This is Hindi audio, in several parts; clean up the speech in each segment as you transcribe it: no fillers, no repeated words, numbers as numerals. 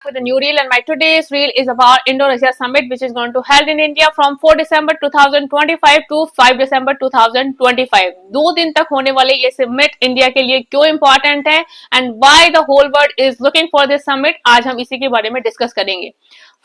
With a new reel, and my today's reel is about Indo-Russia summit which is going to held in India from 4 December 2025 to 5 December 2025. 2 दिन तक होने वाले ये समिट इंडिया के लिए क्यों इम्पोर्टेंट है and why the whole world is looking for this summit, आज हम इसी के बारे में डिस्कस करेंगे।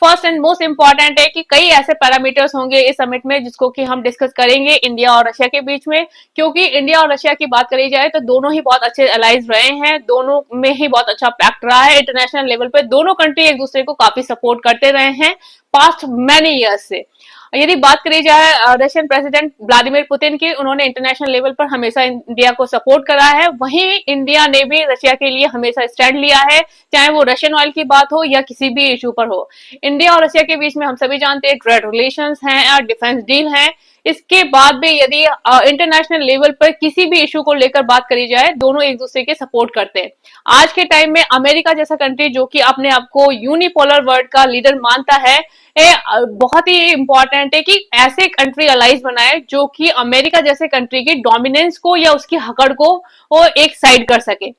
फर्स्ट एंड मोस्ट इम्पॉर्टेंट है कि कई ऐसे पैरामीटर्स होंगे इस समिट में जिसको कि हम डिस्कस करेंगे इंडिया और रशिया के बीच में, क्योंकि इंडिया और रशिया की बात करी जाए तो दोनों ही बहुत अच्छे अलाइज रहे हैं, दोनों में ही बहुत अच्छा पैक्ट रहा है। इंटरनेशनल लेवल पे दोनों कंट्री एक दूसरे को काफी सपोर्ट करते रहे हैं पास्ट मैनी ईयर्स से। यदि बात करी जाए रशियन प्रेसिडेंट व्लादिमीर पुतिन की, उन्होंने इंटरनेशनल लेवल पर हमेशा इंडिया को सपोर्ट करा है, वहीं इंडिया ने भी रशिया के लिए हमेशा स्टैंड लिया है, चाहे वो रशियन ऑयल की बात हो या किसी भी इशू पर हो। इंडिया और रशिया के बीच में हम सभी जानते हैं ट्रेड रिलेशंस हैं, डिफेंस डील है। इसके बाद भी यदि इंटरनेशनल लेवल पर किसी भी इशू को लेकर बात करी जाए, दोनों एक दूसरे के सपोर्ट करते हैं। आज के टाइम में अमेरिका जैसा कंट्री जो कि अपने आप को यूनिपोलर वर्ल्ड का लीडर मानता है, बहुत ही इंपॉर्टेंट है कि ऐसे कंट्री अलाइज बनाए जो कि अमेरिका जैसे कंट्री की डोमिनेंस को या उसकी हकड़ को वो एक साइड कर सके।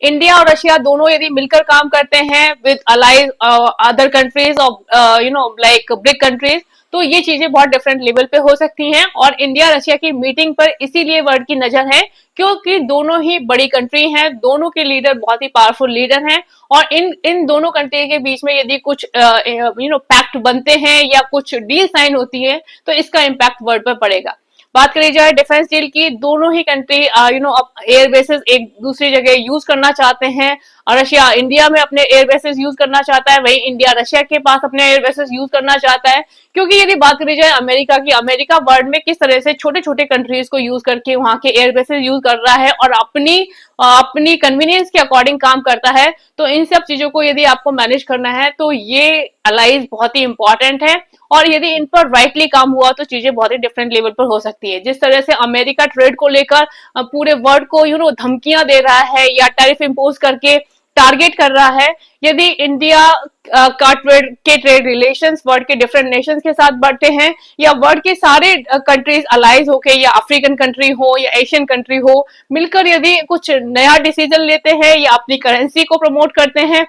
इंडिया और रशिया दोनों यदि मिलकर काम करते हैं with allies other countries of like BRIC countries, तो ये चीजें बहुत डिफरेंट लेवल पे हो सकती हैं। और इंडिया रशिया की मीटिंग पर इसीलिए वर्ल्ड की नजर है क्योंकि दोनों ही बड़ी कंट्री हैं, दोनों के लीडर बहुत ही पावरफुल लीडर हैं, और इन दोनों कंट्री के बीच में यदि कुछ पैक्ट बनते हैं या कुछ डील साइन होती है तो इसका इम्पैक्ट वर्ल्ड पर पड़ेगा। बात करी जाए डिफेंस डील की, दोनों ही कंट्री अब एयर बेसेस एक दूसरी जगह यूज करना चाहते हैं। रशिया इंडिया में अपने एयर बेसेस यूज करना चाहता है, वहीं इंडिया रशिया के पास अपने एयर बेसेस यूज करना चाहता है। क्योंकि यदि बात करी जाए अमेरिका की, अमेरिका वर्ल्ड में किस तरह से छोटे छोटे कंट्रीज को यूज करके वहां के एयर बेसेस यूज कर रहा है और अपनी कन्वीनियंस के अकॉर्डिंग काम करता है, तो इन सब चीजों को यदि आपको मैनेज करना है तो ये अलाइज बहुत ही इंपॉर्टेंट है। और यदि इन पर राइटली काम हुआ तो चीजें बहुत ही डिफरेंट लेवल पर हो सकती है। जिस तरह से अमेरिका ट्रेड को लेकर पूरे वर्ल्ड को धमकियां दे रहा है या टैरिफ इंपोज करके टारगेट कर रहा है, यदि इंडिया का ट्रेड रिलेशंस वर्ल्ड के डिफरेंट नेशंस के साथ बढ़ते हैं या वर्ल्ड के सारे कंट्रीज अलाइज होके या अफ्रीकन कंट्री हो या एशियन कंट्री हो, मिलकर यदि कुछ नया डिसीजन लेते हैं या अपनी करेंसी को प्रमोट करते हैं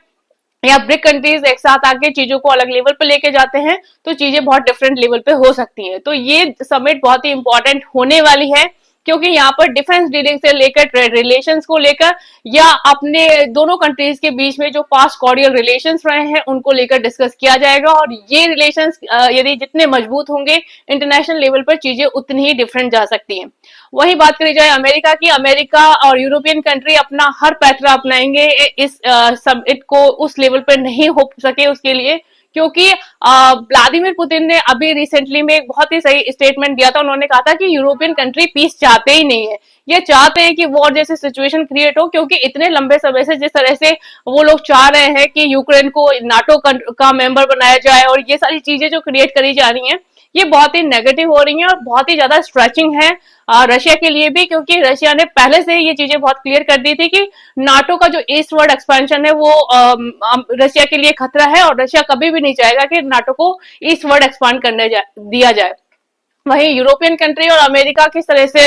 या ब्रिक कंट्रीज एक साथ आके चीजों को अलग लेवल पे लेके जाते हैं, तो चीजें बहुत डिफरेंट लेवल पे हो सकती हैं। तो ये समिट बहुत ही इंपॉर्टेंट होने वाली है क्योंकि यहाँ पर डिफेंस डीलिंग से लेकर ट्रेड रिलेशंस को लेकर या अपने दोनों कंट्रीज के बीच में जो पास्ट कॉर्डियल रिलेशंस रहे हैं उनको लेकर डिस्कस किया जाएगा। और ये रिलेशंस यदि जितने मजबूत होंगे इंटरनेशनल लेवल पर चीजें उतनी ही डिफरेंट जा सकती हैं। वही बात करी जाए अमेरिका की, अमेरिका और यूरोपियन कंट्री अपना हर पैतरा अपनाएंगे इस समिट को उस लेवल पर नहीं हो सके उसके लिए, क्योंकि व्लादिमीर पुतिन ने अभी रिसेंटली में एक बहुत ही सही स्टेटमेंट दिया था। उन्होंने कहा था कि यूरोपियन कंट्री पीस चाहते ही नहीं है, ये चाहते हैं कि वॉर जैसी सिचुएशन क्रिएट हो, क्योंकि इतने लंबे समय से जिस तरह से वो लोग चाह रहे हैं कि यूक्रेन को नाटो का मेंबर बनाया जाए और ये सारी चीजें जो क्रिएट करी जा रही हैं ये बहुत ही नेगेटिव हो रही हैं और बहुत ही ज्यादा स्ट्रेचिंग है रशिया के लिए भी, क्योंकि रशिया ने पहले से ये चीजें बहुत क्लियर कर दी थी कि नाटो का जो ईस्टवर्ड एक्सपेंशन है वो रशिया के लिए खतरा है और रशिया कभी भी नहीं चाहेगा कि नाटो को ईस्टवर्ड एक्सपांड करने दिया जाए। वहीं यूरोपियन कंट्री और अमेरिका किस तरह से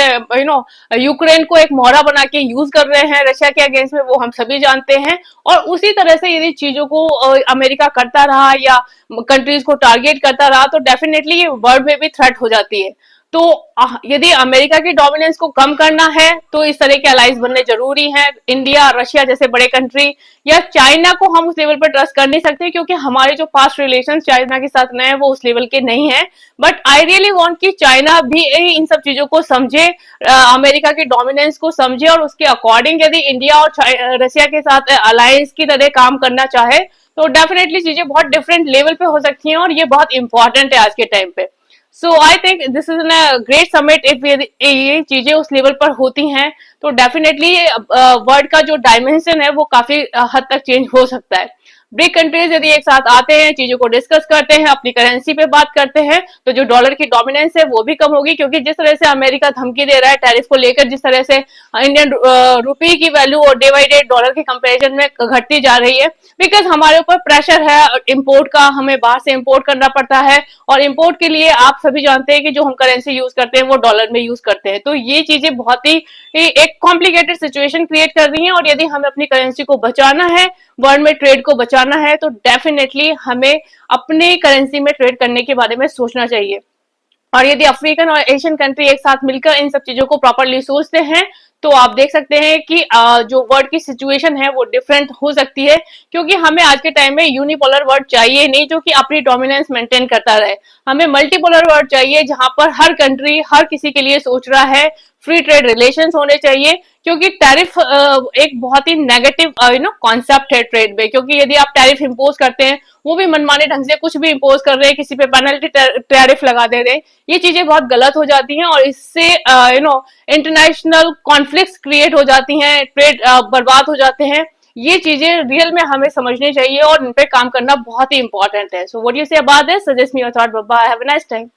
यूक्रेन को एक मोहरा बना के यूज कर रहे हैं रशिया के अगेंस्ट में, वो हम सभी जानते हैं। और उसी तरह से यदि चीजों को अमेरिका करता रहा या कंट्रीज को टारगेट करता रहा तो डेफिनेटली ये वर्ल्ड में भी थ्रेट हो जाती है। तो यदि अमेरिका की डोमिनेंस को कम करना है तो इस तरह के अलाइंस बनने जरूरी है। इंडिया रशिया जैसे बड़े कंट्री या चाइना को हम उस लेवल पर ट्रस्ट कर नहीं सकते, क्योंकि हमारे जो पास्ट रिलेशंस चाइना के साथ नए वो उस लेवल के नहीं है। बट आई रियली वांट कि चाइना भी इन सब चीजों को समझे, अमेरिका की डोमिनेंस को समझे और उसके अकॉर्डिंग यदि इंडिया और रशिया के साथ अलायंस की तरह काम करना चाहे तो डेफिनेटली चीजें बहुत डिफरेंट लेवल पे हो सकती हैं और ये बहुत इंपॉर्टेंट है आज के टाइम पे। So I think this is a great summit if ये चीजें उस लेवल पर होती हैं तो डेफिनेटली वर्ल्ड का जो डायमेंशन है वो काफी हद तक चेंज हो सकता है। ब्रिक कंट्रीज यदि एक साथ आते हैं, चीजों को डिस्कस करते हैं, अपनी करेंसी पे बात करते हैं, तो जो डॉलर की डोमिनेंस है वो भी कम होगी, क्योंकि जिस तरह से अमेरिका धमकी दे रहा है टैरिफ को लेकर, जिस तरह से इंडियन रुपी की वैल्यू और डे बाई डे डॉलर के कंपैरिजन में घटती जा रही है, बिकॉज हमारे ऊपर प्रेशर है इंपोर्ट का, हमें बाहर से इंपोर्ट करना पड़ता है और इंपोर्ट के लिए आप सभी जानते हैं कि जो हम करेंसी यूज करते हैं वो डॉलर में यूज करते हैं। तो ये चीजें बहुत ही एक कॉम्प्लिकेटेड सिचुएशन क्रिएट कर रही हैं और यदि हमें अपनी करेंसी को बचाना है, वर्ल्ड में ट्रेड को बचाना है तो डेफिनेटली हमें अपने करेंसी में ट्रेड करने के बारे में सोचना चाहिए। और यदि अफ्रीकन और एशियन कंट्री एक साथ मिलकर इन सब चीजों को प्रॉपरली सोचते हैं तो आप देख सकते हैं कि जो वर्ल्ड की सिचुएशन है वो डिफरेंट हो सकती है, क्योंकि हमें आज के टाइम में यूनिपोलर वर्ल्ड चाहिए नहीं जो कि अपनी डोमिनेंस मेंटेन करता रहे। हमें मल्टीपोलर वर्ल्ड चाहिए जहां पर हर कंट्री हर किसी के लिए सोच रहा है, फ्री ट्रेड रिलेशंस होने चाहिए, क्योंकि टैरिफ एक बहुत ही नेगेटिव कॉन्सेप्ट है ट्रेड में। क्योंकि यदि आप टैरिफ इंपोज करते हैं, वो भी मनमाने ढंग से कुछ भी इंपोज कर रहे हैं, किसी पे पेनल्टी टैरिफ लगा दे रहे हैं, ये चीजें बहुत गलत हो जाती हैं और इससे इंटरनेशनल कॉन्फ्लिक्ट्स क्रिएट हो जाती हैं, ट्रेड बर्बाद हो जाते हैं। ये चीजें रियल में हमें समझनी चाहिए और इन पे काम करना बहुत ही इंपॉर्टेंट है। So what you say about this, suggest me your thought. Bye bye, have a nice time.